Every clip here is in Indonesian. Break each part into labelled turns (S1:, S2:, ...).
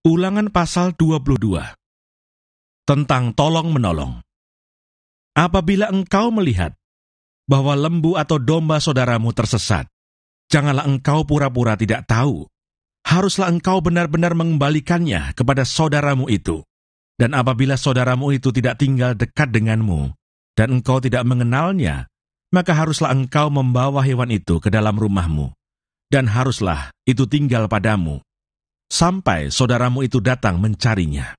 S1: Ulangan pasal 22 tentang tolong-menolong. Apabila engkau melihat bahwa lembu atau domba saudaramu tersesat, janganlah engkau pura-pura tidak tahu. Haruslah engkau benar-benar mengembalikannya kepada saudaramu itu. Dan apabila saudaramu itu tidak tinggal dekat denganmu, dan engkau tidak mengenalnya, maka haruslah engkau membawa hewan itu ke dalam rumahmu, dan haruslah itu tinggal padamu, sampai saudaramu itu datang mencarinya.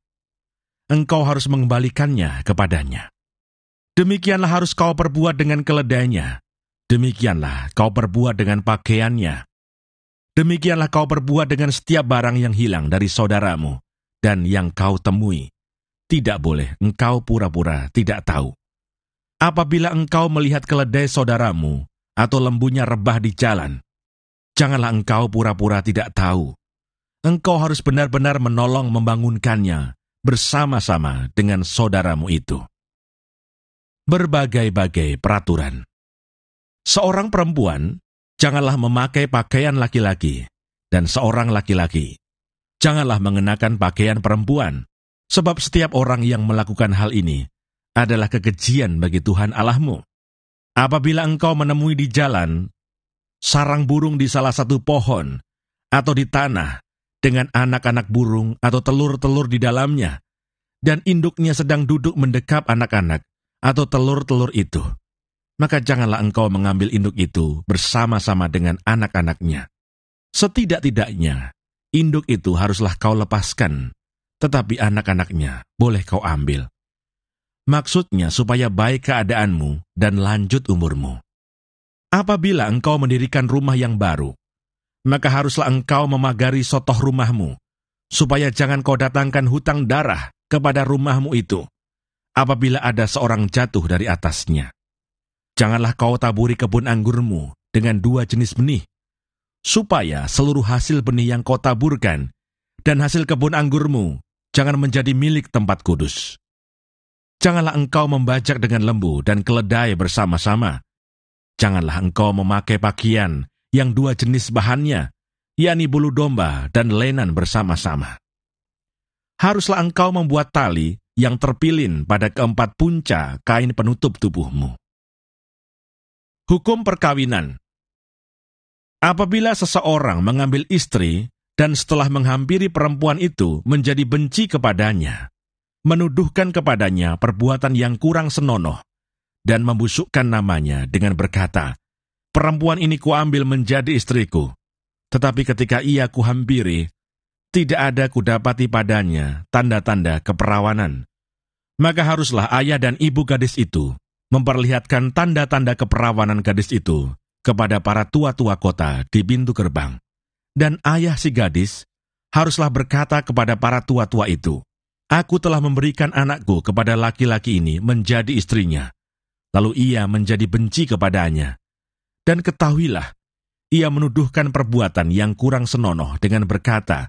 S1: Engkau harus mengembalikannya kepadanya. Demikianlah harus kau perbuat dengan keledainya. Demikianlah kau perbuat dengan pakaiannya. Demikianlah kau perbuat dengan setiap barang yang hilang dari saudaramu dan yang kau temui. Tidak boleh engkau pura-pura tidak tahu. Apabila engkau melihat keledai saudaramu atau lembunya rebah di jalan, janganlah engkau pura-pura tidak tahu. Engkau harus benar-benar menolong membangunkannya bersama-sama dengan saudaramu itu. Berbagai-bagai peraturan. Seorang perempuan janganlah memakai pakaian laki-laki, dan seorang laki-laki janganlah mengenakan pakaian perempuan, sebab setiap orang yang melakukan hal ini adalah kekejian bagi Tuhan Allahmu. Apabila engkau menemui di jalan sarang burung di salah satu pohon atau di tanah dengan anak-anak burung atau telur-telur di dalamnya, dan induknya sedang duduk mendekap anak-anak atau telur-telur itu, maka janganlah engkau mengambil induk itu bersama-sama dengan anak-anaknya. Setidak-tidaknya, induk itu haruslah kau lepaskan, tetapi anak-anaknya boleh kau ambil. Maksudnya supaya baik keadaanmu dan lanjut umurmu. Apabila engkau mendirikan rumah yang baru, maka haruslah engkau memagari sotoh rumahmu, supaya jangan kau datangkan hutang darah kepada rumahmu itu, apabila ada seorang jatuh dari atasnya. Janganlah kau taburi kebun anggurmu dengan dua jenis benih, supaya seluruh hasil benih yang kau taburkan dan hasil kebun anggurmu jangan menjadi milik tempat kudus. Janganlah engkau membajak dengan lembu dan keledai bersama-sama. Janganlah engkau memakai pakaian yang dua jenis bahannya, yakni bulu domba dan lenan bersama-sama. Haruslah engkau membuat tali yang terpilin pada keempat punca kain penutup tubuhmu. Hukum perkawinan. Apabila seseorang mengambil istri dan setelah menghampiri perempuan itu menjadi benci kepadanya, menuduhkan kepadanya perbuatan yang kurang senonoh, dan membusukkan namanya dengan berkata, "Perempuan ini kuambil menjadi istriku, tetapi ketika ia kuhampiri, tidak ada kudapati padanya tanda-tanda keperawanan." Maka haruslah ayah dan ibu gadis itu memperlihatkan tanda-tanda keperawanan gadis itu kepada para tua-tua kota di pintu gerbang. Dan ayah si gadis haruslah berkata kepada para tua-tua itu, "Aku telah memberikan anakku kepada laki-laki ini menjadi istrinya." Lalu ia menjadi benci kepadanya. Dan ketahuilah, ia menuduhkan perbuatan yang kurang senonoh dengan berkata,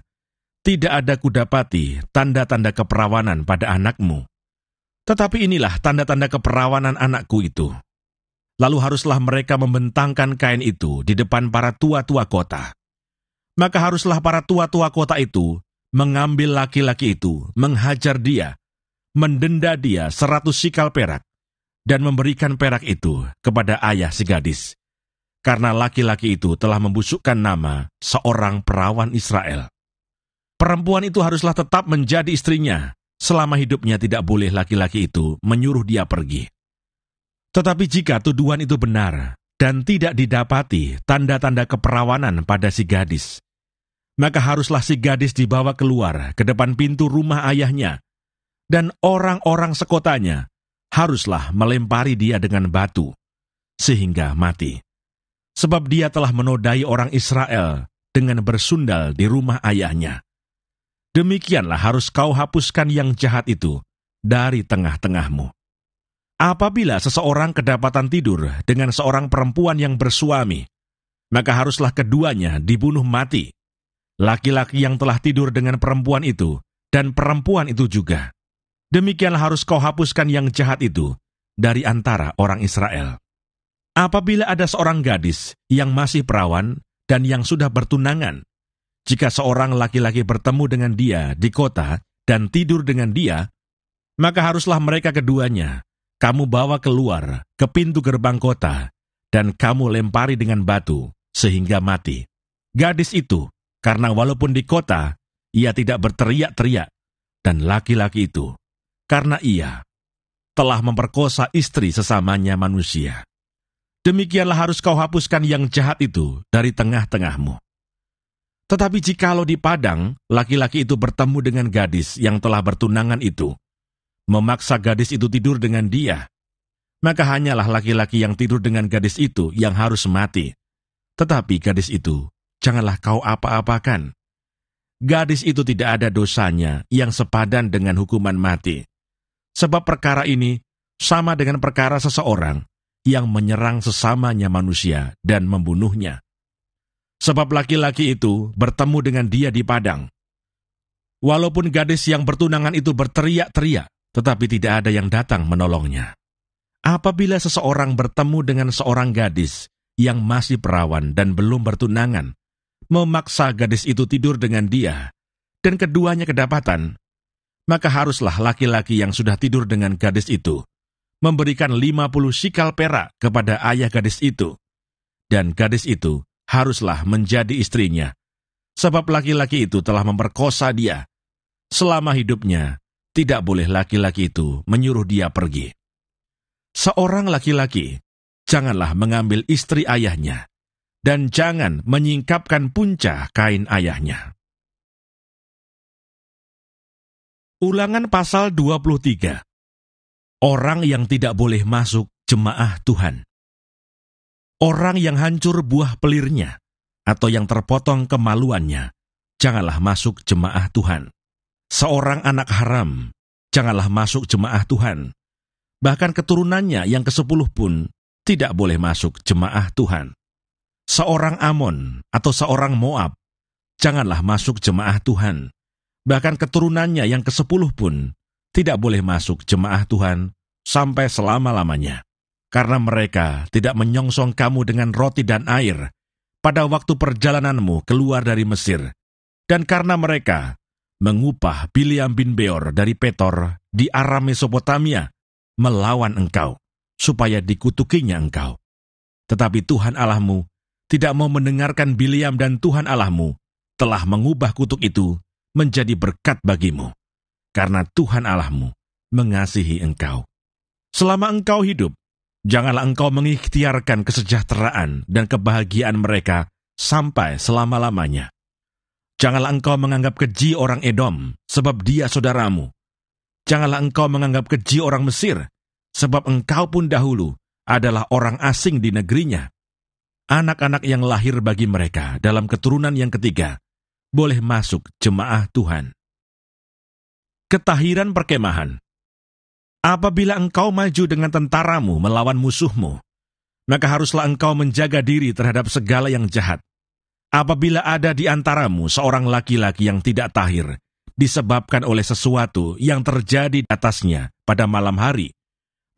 S1: "Tidak ada kudapati tanda-tanda keperawanan pada anakmu." Tetapi inilah tanda-tanda keperawanan anakku itu. Lalu haruslah mereka membentangkan kain itu di depan para tua-tua kota. Maka haruslah para tua-tua kota itu mengambil laki-laki itu, menghajar dia, mendenda dia 100 sikal perak, dan memberikan perak itu kepada ayah si gadis, karena laki-laki itu telah membusukkan nama seorang perawan Israel. Perempuan itu haruslah tetap menjadi istrinya, selama hidupnya tidak boleh laki-laki itu menyuruh dia pergi. Tetapi jika tuduhan itu benar, dan tidak didapati tanda-tanda keperawanan pada si gadis, maka haruslah si gadis dibawa keluar ke depan pintu rumah ayahnya, dan orang-orang sekotanya haruslah melempari dia dengan batu, sehingga mati. Sebab dia telah menodai orang Israel dengan bersundal di rumah ayahnya. Demikianlah harus kau hapuskan yang jahat itu dari tengah-tengahmu. Apabila seseorang kedapatan tidur dengan seorang perempuan yang bersuami, maka haruslah keduanya dibunuh mati. Laki-laki yang telah tidur dengan perempuan itu, dan perempuan itu juga. Demikianlah harus kau hapuskan yang jahat itu dari antara orang Israel. Apabila ada seorang gadis yang masih perawan dan yang sudah bertunangan, jika seorang laki-laki bertemu dengan dia di kota dan tidur dengan dia, maka haruslah mereka keduanya kamu bawa keluar ke pintu gerbang kota, dan kamu lempari dengan batu, sehingga mati. Gadis itu, karena walaupun di kota, ia tidak berteriak-teriak, dan laki-laki itu, karena ia telah memperkosa istri sesamanya manusia. Demikianlah harus kau hapuskan yang jahat itu dari tengah-tengahmu. Tetapi jikalau di padang, laki-laki itu bertemu dengan gadis yang telah bertunangan itu, memaksa gadis itu tidur dengan dia, maka hanyalah laki-laki yang tidur dengan gadis itu yang harus mati. Tetapi gadis itu janganlah kau apa-apakan. Gadis itu tidak ada dosanya yang sepadan dengan hukuman mati. Sebab perkara ini sama dengan perkara seseorang yang menyerang sesamanya manusia dan membunuhnya. Sebab laki-laki itu bertemu dengan dia di padang. Walaupun gadis yang bertunangan itu berteriak-teriak, tetapi tidak ada yang datang menolongnya. Apabila seseorang bertemu dengan seorang gadis yang masih perawan dan belum bertunangan, memaksa gadis itu tidur dengan dia, dan keduanya kedapatan, maka haruslah laki-laki yang sudah tidur dengan gadis itu memberikan 50 sikal perak kepada ayah gadis itu, dan gadis itu haruslah menjadi istrinya, sebab laki-laki itu telah memperkosa dia. Selama hidupnya, tidak boleh laki-laki itu menyuruh dia pergi. Seorang laki-laki janganlah mengambil istri ayahnya, dan jangan menyingkapkan punca kain ayahnya. Ulangan pasal 23. Orang yang tidak boleh masuk jemaah Tuhan. Orang yang hancur buah pelirnya, atau yang terpotong kemaluannya, janganlah masuk jemaah Tuhan. Seorang anak haram, janganlah masuk jemaah Tuhan. Bahkan keturunannya yang ke-10 pun tidak boleh masuk jemaah Tuhan. Seorang Amon atau seorang Moab, janganlah masuk jemaah Tuhan. Bahkan keturunannya yang ke-10 pun tidak boleh masuk jemaah Tuhan sampai selama-lamanya. Karena mereka tidak menyongsong kamu dengan roti dan air pada waktu perjalananmu keluar dari Mesir. Dan karena mereka mengupah Bileam bin Beor dari Petor di Aram Mesopotamia melawan engkau, supaya dikutukinya engkau. Tetapi Tuhan Allahmu tidak mau mendengarkan Bileam, dan Tuhan Allahmu telah mengubah kutuk itu menjadi berkat bagimu, karena Tuhan Allahmu mengasihi engkau. Selama engkau hidup, janganlah engkau mengikhtiarkan kesejahteraan dan kebahagiaan mereka sampai selama-lamanya. Janganlah engkau menganggap keji orang Edom, sebab dia saudaramu. Janganlah engkau menganggap keji orang Mesir, sebab engkau pun dahulu adalah orang asing di negerinya. Anak-anak yang lahir bagi mereka dalam keturunan yang ketiga boleh masuk jemaah Tuhan. Ketahiran perkemahan. Apabila engkau maju dengan tentaramu melawan musuhmu, maka haruslah engkau menjaga diri terhadap segala yang jahat. Apabila ada di antaramu seorang laki-laki yang tidak tahir, disebabkan oleh sesuatu yang terjadi di atasnya pada malam hari,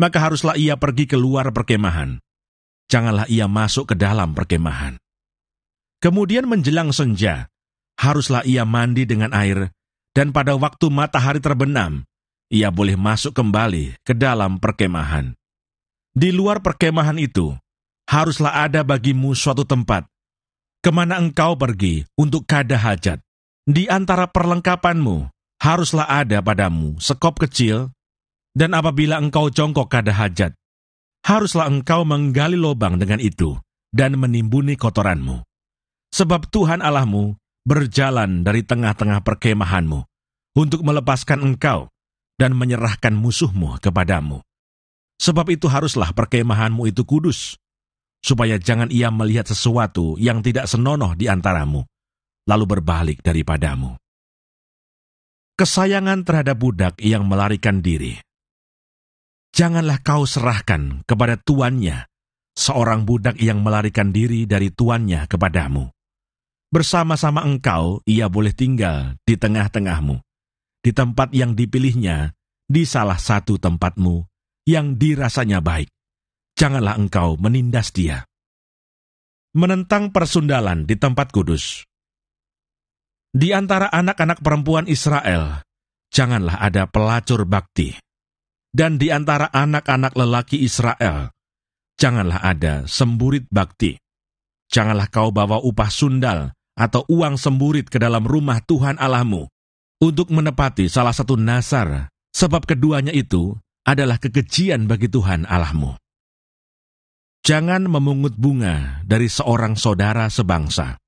S1: maka haruslah ia pergi keluar perkemahan. Janganlah ia masuk ke dalam perkemahan. Kemudian menjelang senja, haruslah ia mandi dengan air, dan pada waktu matahari terbenam, ia boleh masuk kembali ke dalam perkemahan. Di luar perkemahan itu, haruslah ada bagimu suatu tempat kemana engkau pergi untuk kada hajat. Di antara perlengkapanmu, haruslah ada padamu sekop kecil, dan apabila engkau jongkok kada hajat, haruslah engkau menggali lubang dengan itu, dan menimbuni kotoranmu. Sebab Tuhan Allahmu berjalan dari tengah-tengah perkemahanmu, untuk melepaskan engkau, dan menyerahkan musuhmu kepadamu. Sebab itu haruslah perkemahanmu itu kudus, supaya jangan ia melihat sesuatu yang tidak senonoh di antaramu, lalu berbalik daripadamu. Kesayangan terhadap budak yang melarikan diri. Janganlah kau serahkan kepada tuannya seorang budak yang melarikan diri dari tuannya kepadamu. Bersama-sama engkau ia boleh tinggal di tengah-tengahmu, di tempat yang dipilihnya, di salah satu tempatmu yang dirasanya baik. Janganlah engkau menindas dia. Menentang persundalan di tempat kudus. Di antara anak-anak perempuan Israel, janganlah ada pelacur bakti. Dan di antara anak-anak lelaki Israel, janganlah ada semburit bakti. Janganlah kau bawa upah sundal atau uang semburit ke dalam rumah Tuhan Allahmu untuk menepati salah satu nazar, sebab keduanya itu adalah kekejian bagi Tuhan Allahmu. Jangan memungut bunga dari seorang saudara sebangsa.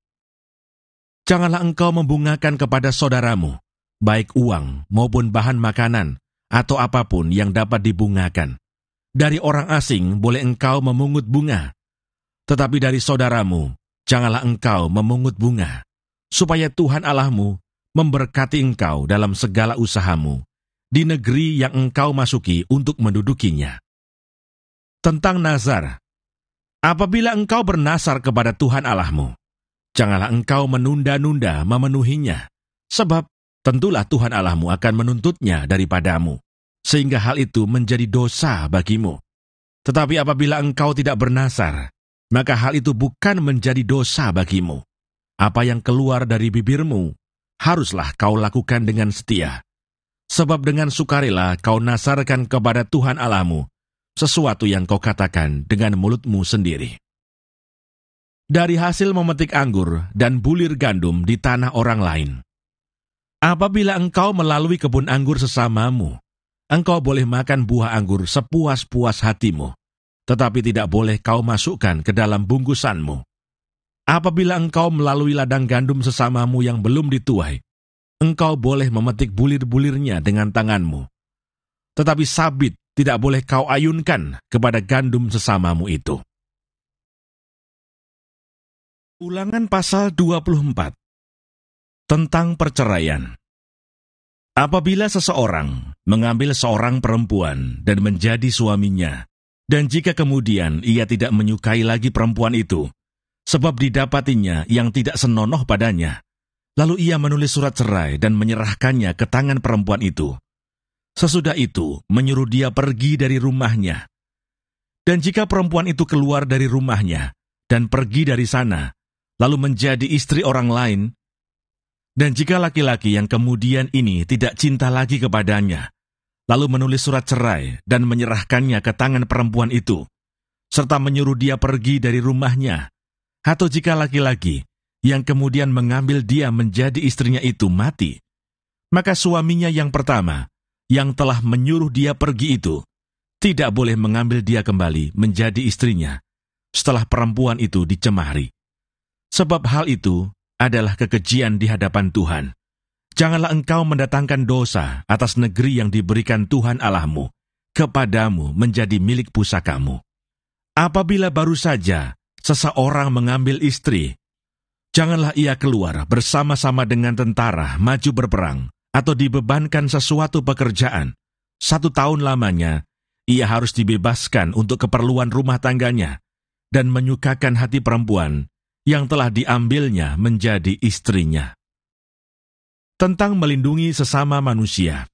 S1: Janganlah engkau membungakan kepada saudaramu, baik uang maupun bahan makanan, atau apapun yang dapat dibungakan. Dari orang asing boleh engkau memungut bunga, tetapi dari saudaramu, janganlah engkau memungut bunga, supaya Tuhan Allahmu memberkati engkau dalam segala usahamu, di negeri yang engkau masuki untuk mendudukinya. Tentang nazar, apabila engkau bernazar kepada Tuhan Allahmu, janganlah engkau menunda-nunda memenuhinya, sebab tentulah Tuhan Allahmu akan menuntutnya daripadamu, sehingga hal itu menjadi dosa bagimu. Tetapi apabila engkau tidak bernazar, maka hal itu bukan menjadi dosa bagimu. Apa yang keluar dari bibirmu, haruslah kau lakukan dengan setia. Sebab dengan sukarela kau nazarkan kepada Tuhan Allahmu sesuatu yang kau katakan dengan mulutmu sendiri. Dari hasil memetik anggur dan bulir gandum di tanah orang lain. Apabila engkau melalui kebun anggur sesamamu, engkau boleh makan buah anggur sepuas-puas hatimu, tetapi tidak boleh kau masukkan ke dalam bungkusanmu. Apabila engkau melalui ladang gandum sesamamu yang belum dituai, engkau boleh memetik bulir-bulirnya dengan tanganmu, tetapi sabit tidak boleh kau ayunkan kepada gandum sesamamu itu. Ulangan pasal 24 tentang perceraian. Apabila seseorang mengambil seorang perempuan dan menjadi suaminya, dan jika kemudian ia tidak menyukai lagi perempuan itu, sebab didapatinya yang tidak senonoh padanya, lalu ia menulis surat cerai dan menyerahkannya ke tangan perempuan itu. Sesudah itu menyuruh dia pergi dari rumahnya. Dan jika perempuan itu keluar dari rumahnya dan pergi dari sana, lalu menjadi istri orang lain, dan jika laki-laki yang kemudian ini tidak cinta lagi kepadanya, lalu menulis surat cerai dan menyerahkannya ke tangan perempuan itu, serta menyuruh dia pergi dari rumahnya, atau jika laki-laki yang kemudian mengambil dia menjadi istrinya itu mati, maka suaminya yang pertama, yang telah menyuruh dia pergi itu, tidak boleh mengambil dia kembali menjadi istrinya, setelah perempuan itu dicemari. Sebab hal itu adalah kekejian di hadapan Tuhan. Janganlah engkau mendatangkan dosa atas negeri yang diberikan Tuhan Allahmu kepadamu menjadi milik pusakamu. Apabila baru saja seseorang mengambil istri, janganlah ia keluar bersama-sama dengan tentara maju berperang atau dibebankan sesuatu pekerjaan. 1 tahun lamanya, ia harus dibebaskan untuk keperluan rumah tangganya dan menyukakan hati perempuan yang telah diambilnya menjadi istrinya. Tentang melindungi sesama manusia.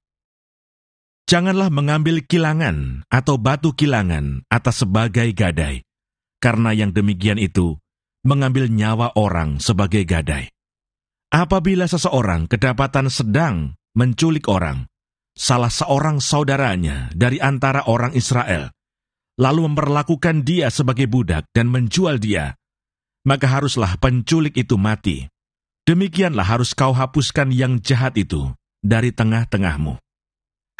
S1: Janganlah mengambil kilangan atau batu kilangan atas sebagai gadai, karena yang demikian itu mengambil nyawa orang sebagai gadai. Apabila seseorang kedapatan sedang menculik orang, salah seorang saudaranya dari antara orang Israel, lalu memperlakukan dia sebagai budak dan menjual dia, maka haruslah penculik itu mati. Demikianlah harus kau hapuskan yang jahat itu dari tengah-tengahmu.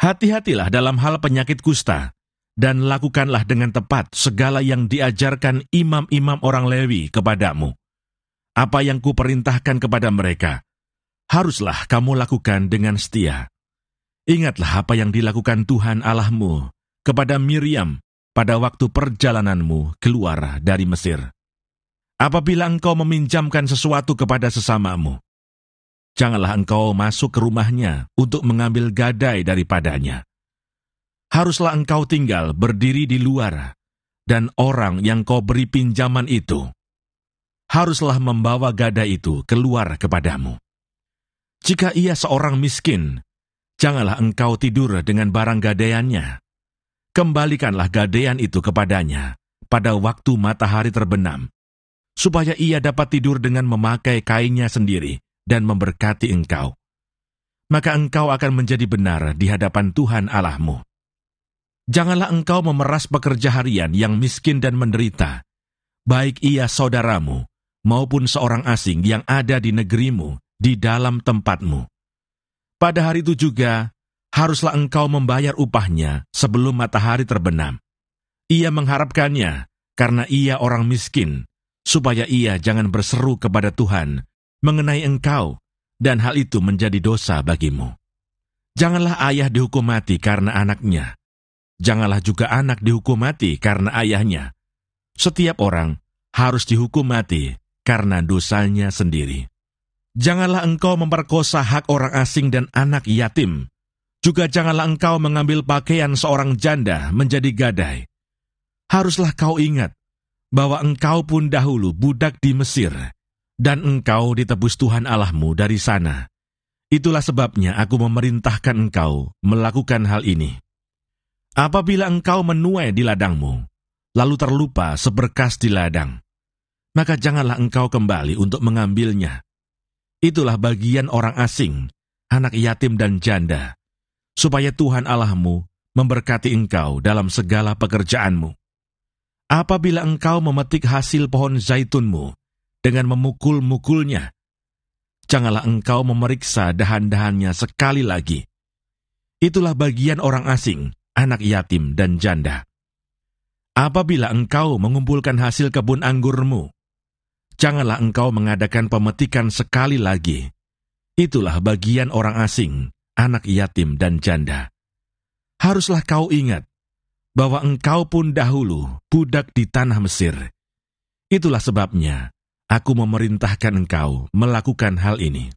S1: Hati-hatilah dalam hal penyakit kusta, dan lakukanlah dengan tepat segala yang diajarkan imam-imam orang Lewi kepadamu. Apa yang kuperintahkan kepada mereka, haruslah kamu lakukan dengan setia. Ingatlah apa yang dilakukan Tuhan Allahmu kepada Miriam pada waktu perjalananmu keluar dari Mesir. Apabila engkau meminjamkan sesuatu kepada sesamamu, janganlah engkau masuk ke rumahnya untuk mengambil gadai daripadanya. Haruslah engkau tinggal berdiri di luar, dan orang yang kau beri pinjaman itu haruslah membawa gadai itu keluar kepadamu. Jika ia seorang miskin, janganlah engkau tidur dengan barang gadaiannya. Kembalikanlah gadaian itu kepadanya pada waktu matahari terbenam, supaya ia dapat tidur dengan memakai kainnya sendiri dan memberkati engkau. Maka engkau akan menjadi benar di hadapan Tuhan Allahmu. Janganlah engkau memeras pekerja harian yang miskin dan menderita, baik ia saudaramu maupun seorang asing yang ada di negerimu, di dalam tempatmu. Pada hari itu juga, haruslah engkau membayar upahnya sebelum matahari terbenam. Ia mengharapkannya karena ia orang miskin, supaya ia jangan berseru kepada Tuhan mengenai engkau, dan hal itu menjadi dosa bagimu. Janganlah ayah dihukum mati karena anaknya. Janganlah juga anak dihukum mati karena ayahnya. Setiap orang harus dihukum mati karena dosanya sendiri. Janganlah engkau memperkosa hak orang asing dan anak yatim. Juga janganlah engkau mengambil pakaian seorang janda menjadi gadai. Haruslah kau ingat bahwa engkau pun dahulu budak di Mesir, dan engkau ditebus Tuhan Allahmu dari sana. Itulah sebabnya aku memerintahkan engkau melakukan hal ini. Apabila engkau menuai di ladangmu, lalu terlupa seberkas di ladang, maka janganlah engkau kembali untuk mengambilnya. Itulah bagian orang asing, anak yatim dan janda, supaya Tuhan Allahmu memberkati engkau dalam segala pekerjaanmu. Apabila engkau memetik hasil pohon zaitunmu dengan memukul-mukulnya, janganlah engkau memeriksa dahan-dahannya sekali lagi. Itulah bagian orang asing, anak yatim dan janda. Apabila engkau mengumpulkan hasil kebun anggurmu, janganlah engkau mengadakan pemetikan sekali lagi. Itulah bagian orang asing, anak yatim dan janda. Haruslah kau ingat bahwa engkau pun dahulu budak di tanah Mesir. Itulah sebabnya aku memerintahkan engkau melakukan hal ini.